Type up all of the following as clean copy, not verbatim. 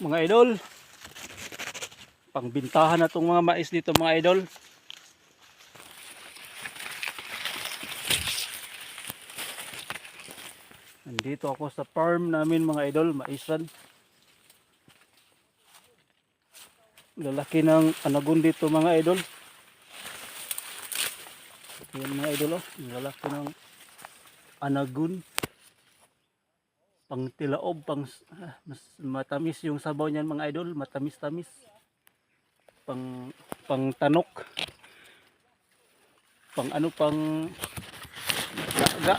Mga idol, pangbintahan na itong mga mais dito mga idol. Nandito ako sa farm namin mga idol, maisan. Lalaki ng anagon dito mga idol. Yan mga idol, oh. Lalaki ng anagon. Pang tilaob, mas matamis yung sabaw niyan mga idol, matamis-tamis. Pang tanok. Pang laga.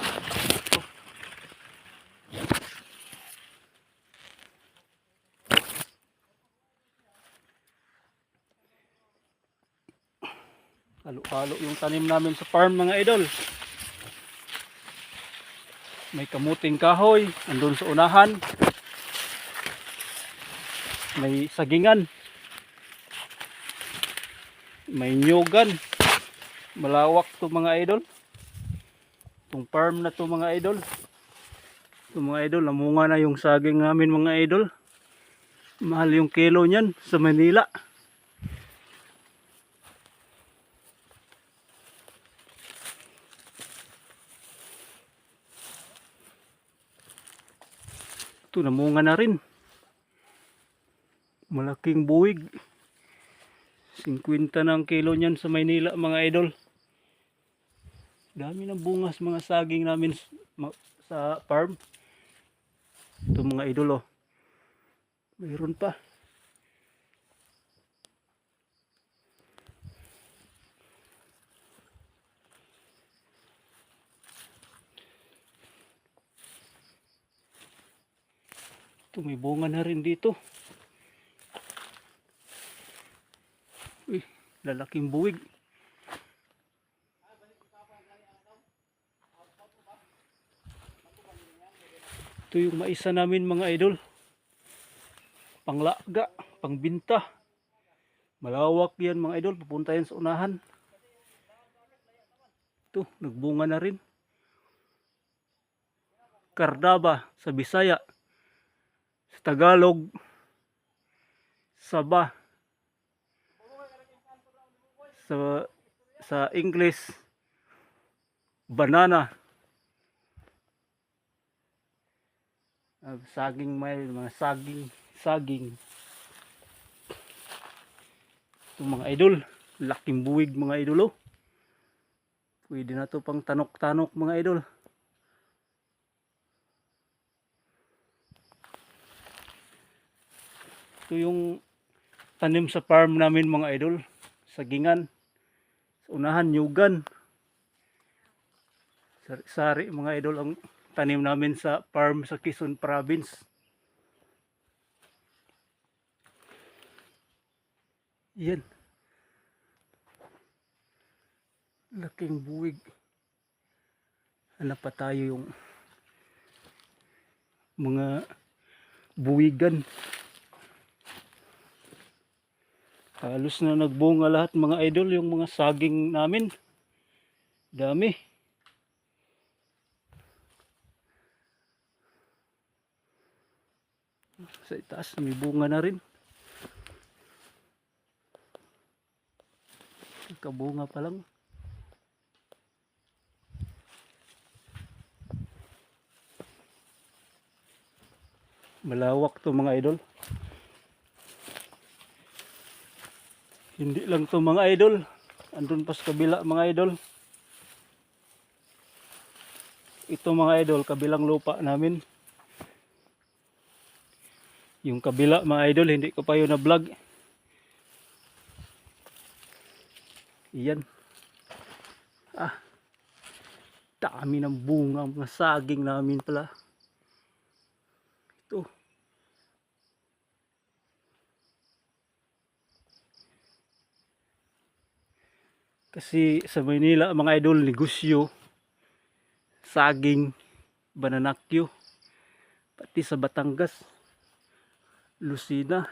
Halo-halo yung tanim namin sa farm mga idol. May kamuting kahoy andun sa unahan. May sagingan. May nyugan. Malawak to mga idol. Itong farm na to mga idol. Ito mga idol, namunga na yung saging namin mga idol. Mahal yung kilo niyan sa Manila. Ito namunga na rin. Malaking buwig. 50 na ang kilo niyan sa Maynila mga idol. Dami ng bungas mga saging namin sa farm. Ito mga idol, oh. Mayroon pa. Ito may bunga na rin dito. Uy, lalaking buwig. Ito yung maisa namin mga idol. Panglaga, pangbinta. Malawak yan mga idol, pupunta yan sa unahan. Ito, nagbunga na rin. Kardaba sa Bisaya. Sa Tagalog, Saba. Sa English, banana. Saging, may mga saging. Ito mga idol, laking buwig mga idol, oh. Pwede na to pang tanok-tanok mga idol. Ito yung tanim sa farm namin mga idol. Sagingan. Sa unahan, nyugan. Sari mga idol ang tanim namin sa farm sa Quezon Province. Yan. Laking buwig. Hanap pa tayo yung mga buwigan. Halos na nagbunga lahat mga idol yung mga saging namin. Dami. Sa itaas may bunga na rin. Kabunga pa lang. Malawak to mga idol. Hindi lang to mga idol. Andun pa sa kabila mga idol. Ito mga idol, kabilang lupa namin. Yung kabila mga idol, hindi ko pa yun na vlog. Iyan. Dami ng bunga, mga saging namin pala. Ito. Kasi sa Maynila mga idol, negosyo, saging, bananakyo, pati sa Batangas, Lucena,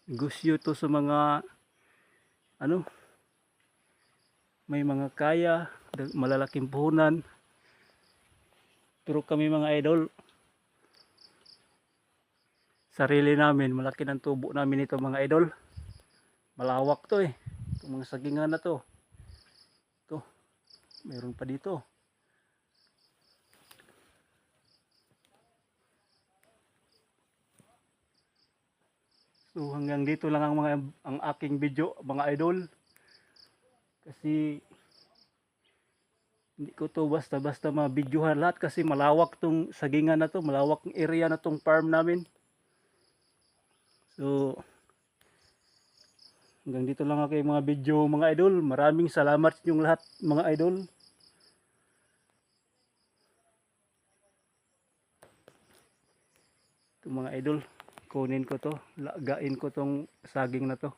negosyo to sa mga may mga kaya, malalaking puhunan. Pero kami mga idol, sarili namin. Malaki ng tubo namin ito mga idol. Malawak to eh. Itong mga sagingan na to. Ito. Mayroon pa dito. So hanggang dito lang ang aking video mga idol. Kasi hindi ko to basta-basta ma-videohan lahat kasi malawak tong sagingan na to, malawak ang area na tong farm namin. So hanggang dito lang ako mga video mga idol. Maraming salamat sa inyong lahat mga idol. Ito mga idol, kunin ko to, lagain ko tong saging na to.